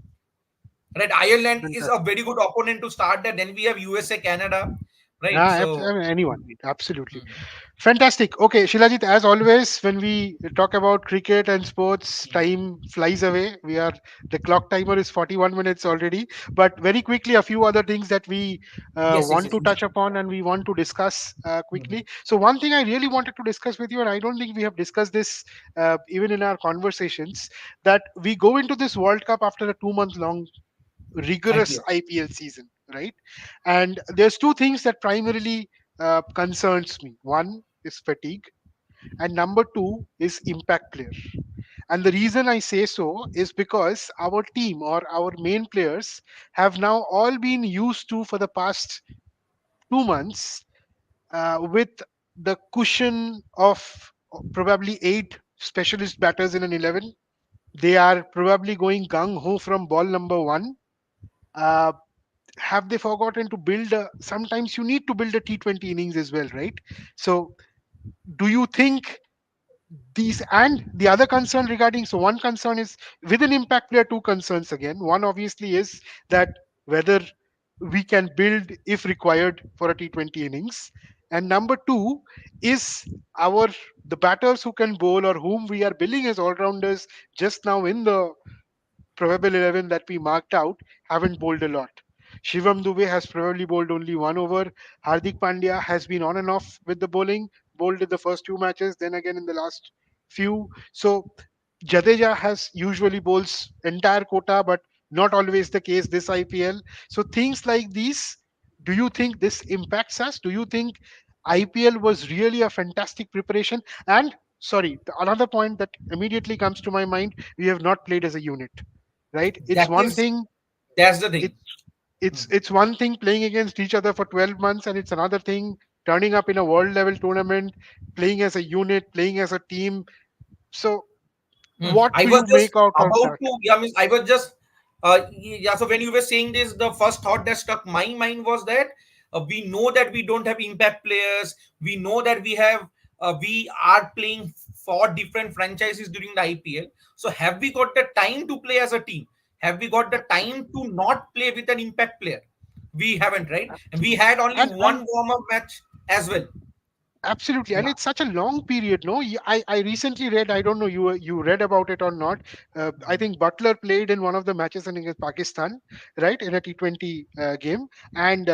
Right, Ireland is a fantastic. very good opponent to start that. Then we have USA, Canada, right? I So mean, anyone, absolutely. hmm, Fantastic. Okay, Shilajit, as always, when we talk about cricket and sports, hmm. time flies away. The clock timer is 41 minutes already. But very quickly, a few other things that we Yes, yes, want yes. to touch upon and we want to discuss Mhm. quickly. So, one thing I really wanted to discuss with you, and I don't think we have discussed this even in our conversations, that we go into this World Cup after a 2 month long rigorous IPL. IPL season, right? And there's two things that primarily concerns me. One is fatigue, and number two is impact player. And the reason I say so is because our team or our main players have now all been used to for the past 2 months with the cushion of probably eight specialist batters in an 11. They are probably going gung ho from ball number one. Uh, have they forgotten to build sometimes you need to build a T20 innings as well, right? So do you think these, and the other concern regarding, so one concern is with an impact player, two concerns again. One obviously is that whether we can build if required for a T20 innings, and number two is our the batters who can bowl or whom we are billing as all rounders just now in the probable 11 that we marked out haven't bowled a lot. Shivam Dubey has probably bowled only one over. Hardik Pandya has been on and off with the bowling, bowled in the first two matches, then again in the last few. So Jadeja has usually bowls entire quota, but not always the case this IPL. So things like these, do you think this impacts us? Do you think IPL was really a fantastic preparation? And sorry, another point that immediately comes to my mind, we have not played as a unit, right? It's That one is thing. that's the thing. It's it's one thing playing against each other for 12 months, and it's another thing turning up in a world level tournament, playing as a unit, playing as a team. So what I do was you just make out of about that? to, yeah, means I was just, yeah. So when you were saying this, the first thought that struck my mind was that we know that we don't have impact players. We know that we are playing for different franchises during the IPL. So have we got the time to play as a team? Have we got the time Absolutely. to not play with an impact player? We haven't, right? And we Absolutely. had only And one warm up match as well. absolutely, and Yeah. it's such a long period. No, I recently read. I don't know you read about it or not. I think Butler played in one of the matches against Pakistan, right, in a T20 game, and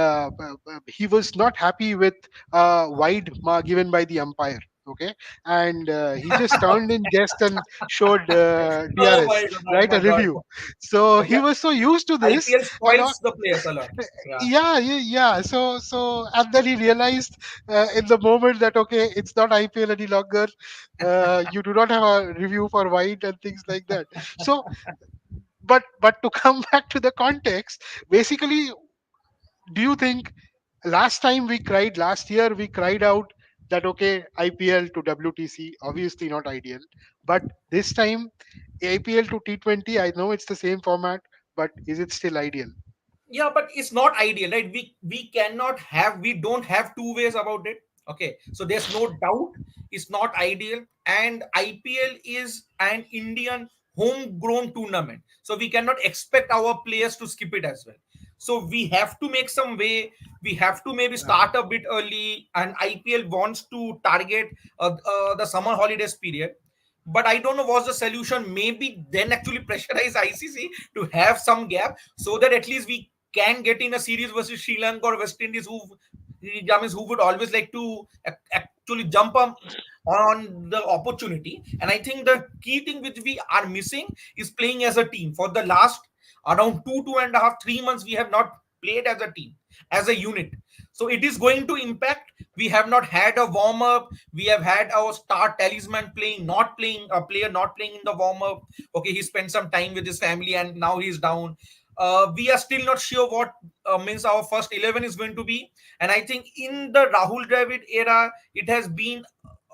he was not happy with wide given by the umpire. Okay, and he just turned in guest and showed Oh DRS, my god! Oh right, my a god! review. So Okay, he was so used to this, IPL and spoils the players a lot. Yeah. yeah. So and then he realized in the moment that okay, it's not IPL any longer. You do not have a review for white and things like that. So, but to come back to the context, basically, do you think last time we cried, last year we cried out that okay, IPL to WTC, obviously not ideal, but this time IPL to T20, I know it's the same format, but is it still ideal? Yeah, but it's not ideal, right? We cannot have, we don't have two ways about it. Okay, so there's no doubt it's not ideal, and IPL is an Indian homegrown tournament, so we cannot expect our players to skip it as well. So we have to make some way. We have to maybe Yeah, start a bit early, and IPL wants to target the summer holidays period. But I don't know what's the solution. Maybe then actually pressurize ICC to have some gap, so that at least we can get in a series versus Sri Lanka or West Indies, who would always like to actually jump on the opportunity. And I think the key thing which we are missing is playing as a team. For the last around 2.5, 3 months, we have not played as a team, as a unit. So it is going to impact. We have not had a warm up. We have had our star talisman playing, not playing, a player not playing in the warm up. Okay, he spent some time with his family and now he's down. We are still not sure what means our first 11 is going to be. And I think in the Rahul Dravid era, it has been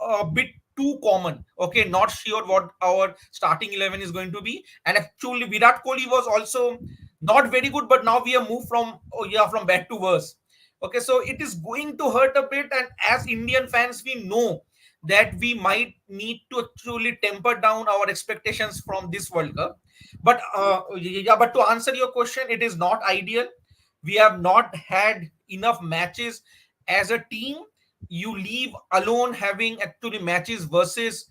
a bit too common. Okay, not sure what our starting 11 is going to be. And actually, Virat Kohli was also not very good, but now we have moved from, oh yeah, from bad to worse. Okay, so it is going to hurt a bit. And as Indian fans, we know that we might need to actually temper down our expectations from this World Cup. But yeah, but to answer your question, it is not ideal. We have not had enough matches as a team. You leave alone having actually matches versus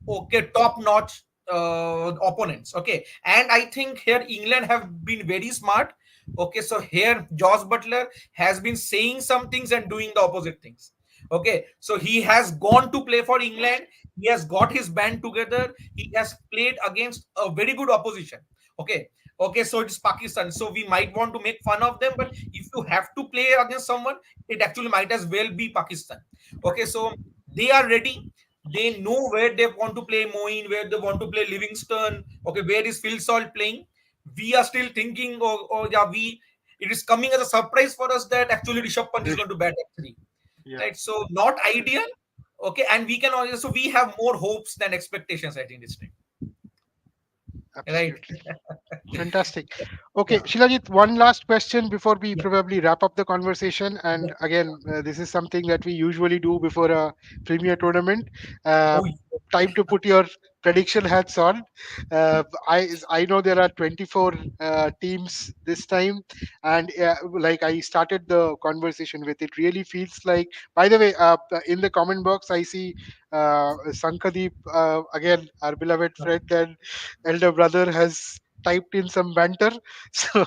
okay top notch opponents. Okay, and I think here England have been very smart. Okay, so here Josh Butler has been saying some things and doing the opposite things. Okay, so he has gone to play for England. He has got his band together. He has played against a very good opposition. Okay, okay, so it's Pakistan. So we might want to make fun of them, but if you have to play against someone, it actually might as well be Pakistan. Okay, so they are ready. They know where they want to play Moeen, where they want to play Livingston. Okay, where is Phil Salt playing? We are still thinking, oh yeah, it is coming as a surprise for us that actually Rishabh Pant is Rish- going to bat at three. yeah, Right, so not ideal. Okay, and we can also, we have more hopes than expectations, I think, this time. Right. absolutely. Fantastic. Okay, Yeah. Shilajit, one last question before we Yeah. probably wrap up the conversation. Yeah. And again, this is something that we usually do before a premier tournament. Uh, Oh, Time to put your prediction hats on. I know there are 24 teams this time, and like I started the conversation with, it really feels like. By the way, in the comment box, I see Sankadeep again, our beloved yeah. friend and elder brother, has typed in some banter. So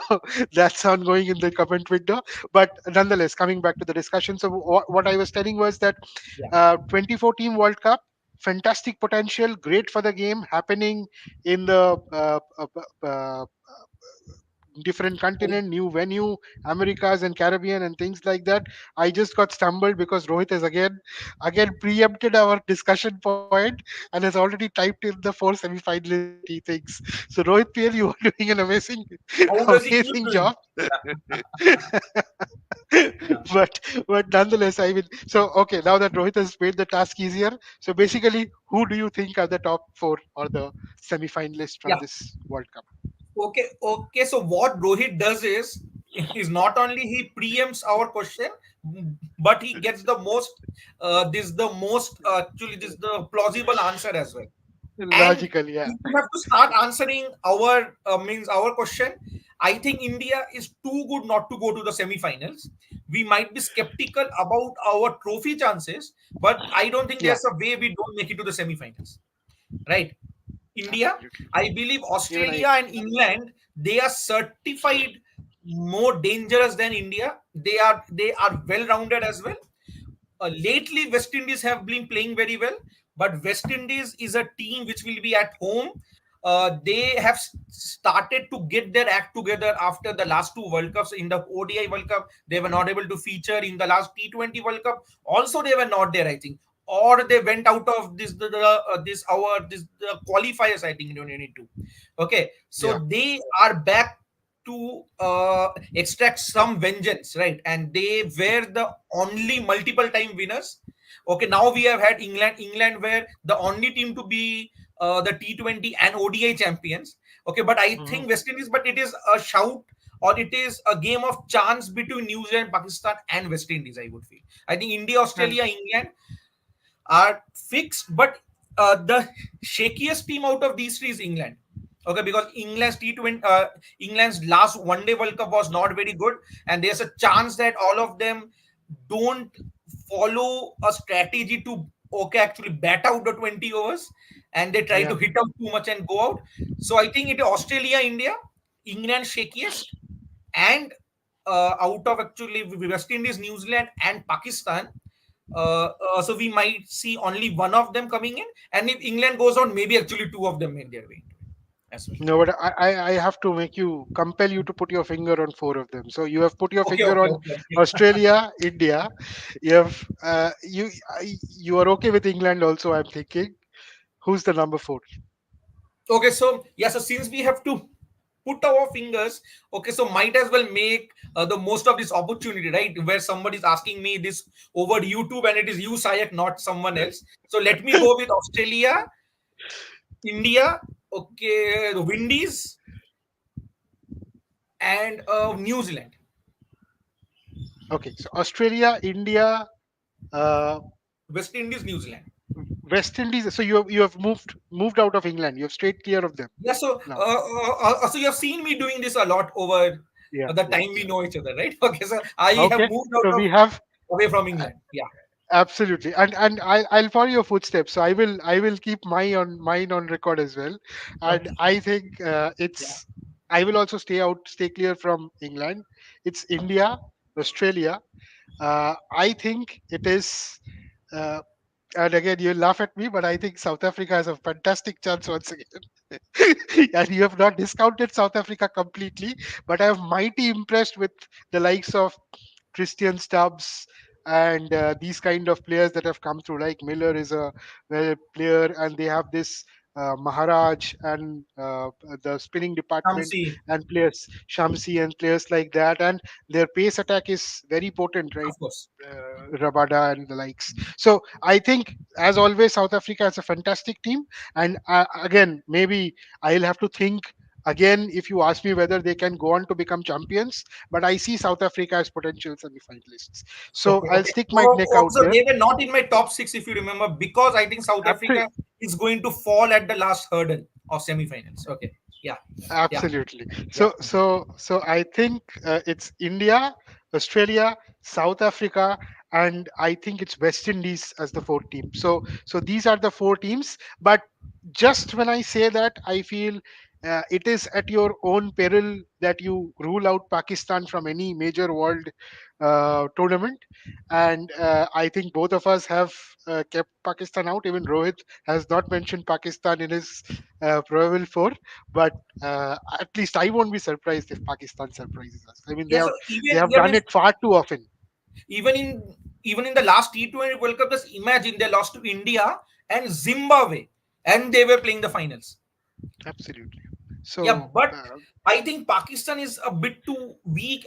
that's ongoing in the comment window. But nonetheless, coming back to the discussion, so what I was telling was that Yeah. 2014 World Cup, fantastic potential, great for the game, happening in the different continent, new venue, Americas and Caribbean and things like that. I just got stumbled because Rohit has again preempted our discussion point and has already typed in the four semi-finalists that he thinks. So Rohit PL, you are doing an amazing How does he keep amazing doing? job. Yeah. But nonetheless, I mean, so okay, now that Rohit has made the task easier, so basically, who do you think are the top four or the semi-finalists from Yeah. this World Cup? Okay, okay. So what Rohit does is not only he preempts our question, but he gets the most this the most actually this the plausible answer as well. And Logical, yeah. if you have to start answering our means our question, I think India is too good not to go to the semi-finals. We might be skeptical about our trophy chances, but I don't think Yeah, there's a way we don't make it to the semi-finals. Right? India, absolutely. I believe Even I Australia agree. and England, they are certified more dangerous than India. They are well rounded as well. lately West Indies have been playing very well, but West Indies is a team which will be at home. They have started to get their act together after the last two World Cups. In the ODI World Cup, they were not able to feature. In the last T20 World Cup, also they were not there, I think, or they went out of this the qualifiers, I think, in 2022. Okay, Yeah. so they are back to extract some vengeance, right? And they were the only multiple time winners. Okay, now we have had England were the only team to be the T20 and ODI champions. Okay, but I Hmm. think West Indies, but it is a shout, or it is a game of chance between New Zealand, Pakistan, and West Indies, I would feel. I think India, And Australia, England are fixed, but the shakiest team out of these three is England. Okay, because England's last one day World Cup was not very good, and there's a chance that all of them don't follow a strategy to actually bat out the 20 overs, and they try yeah, to hit out too much and go out. So I think it is Australia, India, England shakiest, and out of actually West Indies, New Zealand, and Pakistan. So we might see only one of them coming in, and if England goes on, maybe actually two of them made their way into it as well. no, but I have to make you compel you to put your finger on four of them. So you have put your Okay, finger okay, on okay, okay. Australia, India. You have you are okay with England also. I'm thinking. Who's the number four? Okay, so yeah, so since we have to put our fingers, okay, so might as well make the most of this opportunity, right? Where somebody is asking me this over YouTube, and it is you, Sayak, not someone else. So let me go with Australia, India, okay, the Windies, and New Zealand. Okay, so Australia, India, uh, West Indies, New Zealand. West Indies. So you have moved out of England. You have stayed clear of them Yeah, so now. so you have seen me doing this a lot over Yeah, the yeah, time we yeah. know each other, right? Okay, so I have Okay, moved so out of we have away from England. Yeah, absolutely, and I'll follow your footsteps. So I will keep mine on record as well, and okay, I think yeah, it's I will also stay clear from England. It's India, Australia. I think it is. Uh, and again, you laugh at me, but I think South Africa has a fantastic chance once again. And you have not discounted South Africa completely, but I am mighty impressed with the likes of Christian Stubbs and these kind of players that have come through. Like Miller is a well player, and they have this Maharaj and the spinning department Shamsi, and players Shamsi and players like that, and their pace attack is very potent, right? of course. Rabada and the likes. So I think, as always, South Africa is a fantastic team. And again, maybe I'll have to think again if you ask me whether they can go on to become champions. But I see South Africa as potential semi-finalists. So Okay, I'll okay. stick my So neck out also there. they were not in my top six, if you remember, because I think South Africa Absolutely. is going to fall at the last hurdle of semi-finals. Okay, yeah, yeah, Absolutely. yeah. So I think it's India, Australia, South Africa, and I think it's West Indies as the fourth team. So these are the four teams. But just when I say that, I feel it is at your own peril that you rule out Pakistan from any major world tournament. And I think both of us have kept Pakistan out. Even Rohit has not mentioned Pakistan in his Probable four, but at least I won't be surprised if Pakistan surprises us. I mean, they Yeah, so have they even have yeah, done means it far too often. even in the last T20 World Cup, just imagine they lost to India and Zimbabwe, and they were playing the finals. Absolutely. Yeah, So but I think Pakistan is a bit too weak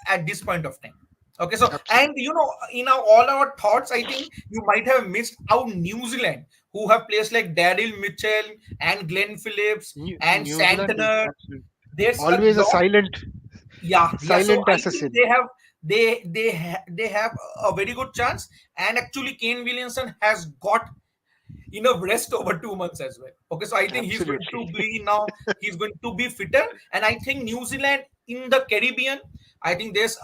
at this point of time. Okay, so and absolutely, in all our thoughts, I think you might have missed out New Zealand, who have players like Daryl Mitchell and Glenn Phillips and New Zealand is Santner. absolutely There's a always a lot. Yeah. So silent I think assassin. they have a very good chance, and actually Kane Williamson has got enough rest over 2 months as well. Okay, so I think he's going Absolutely. to be now, he's going to be fitter, and I think New Zealand in the Caribbean, I think there's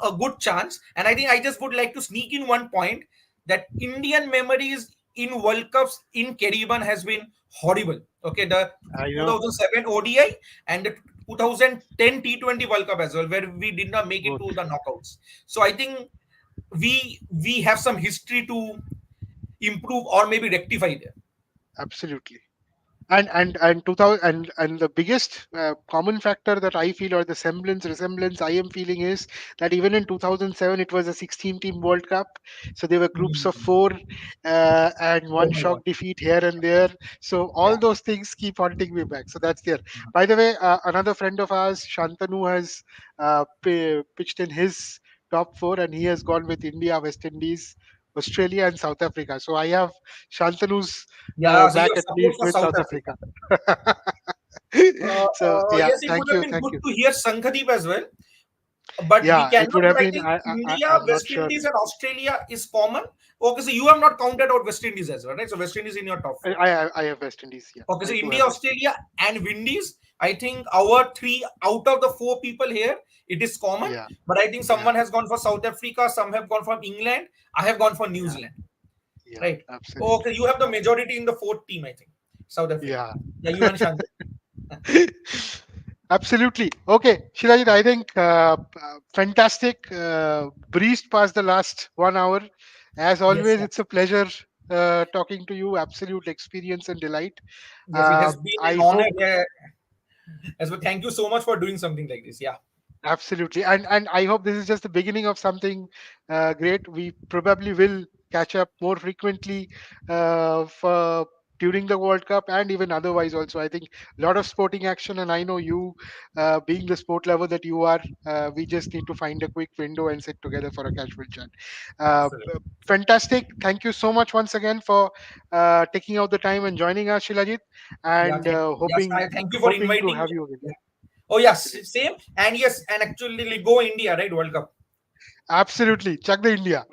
a good chance. And I think I just would like to sneak in one point that Indian memories in World Cups in Caribbean has been horrible. Okay, the I know 2007 ODI and the 2010 T20 World Cup as well, where we did not make it both. to the knockouts. So I think. we have some history to improve or maybe rectify there. Absolutely. And 2000 and the biggest common factor that I feel, or the resemblance I am feeling, is that even in 2007 it was a 16 team World Cup, so there were groups of Hmm. four, and Oh one my god. shock defeat here and there. So Yeah. all those things keep haunting me back. So that's there. By the way, another friend of ours, Shantanu, has pitched in his top four, and he has gone with India, West Indies, Australia, and South Africa. So I have Shantanu's Yeah, so you back have at support least for with South South Africa. Africa. So yeah, Yes, it would thank have you, been thank good you. to hear Sankadeep as well, but we Yeah, it cannot. would But have I been. think India, I'm not West sure. Indies, and Australia is common. Okay, so you have not counted out West Indies as well, right? So West Indies in your top four. I have West Indies. Yeah, Okay, so I do India, have West Indies. Australia, and Windies. I think our three out of the four people here, it is common. Yeah, But I think yeah, someone has gone for South Africa, some have gone for England. I have gone for New yeah, Zealand. yeah. Right. Absolutely, Okay, you have the absolutely. majority in the fourth team, I think. South Africa. Yeah. Yeah, you and Shant. Absolutely. Okay, Shilajit, I think fantastic. Breezed past the last 1 hour. As Yes, always, sir. it's a pleasure talking to you. Absolute experience and delight. Yes, it has been I an honor. hope. Yeah, as well. Thank you so much for doing something like this. Yeah. Absolutely, and I hope this is just the beginning of something great. We probably will catch up more frequently for during the World Cup and even otherwise. Also, I think a lot of sporting action, and I know you, being the sport lover that you are, we just need to find a quick window and sit together for a casual chat. Absolutely. Fantastic! Thank you so much once again for taking out the time and joining us, Shilajit, Yeah, and yes, thank you for hoping to inviting have me. you again. Yeah. Oh, yes, Absolutely. same. And yes, and actually go India, right? World Cup. Absolutely. Chuck the India.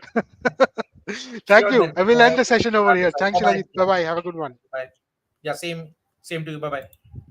Thank Sure you. then. I will end the session over here. Thanks, Bye bye. Shilajit. Bye Yeah. bye. Have a good one. Bye. Yeah, same to you. Bye bye.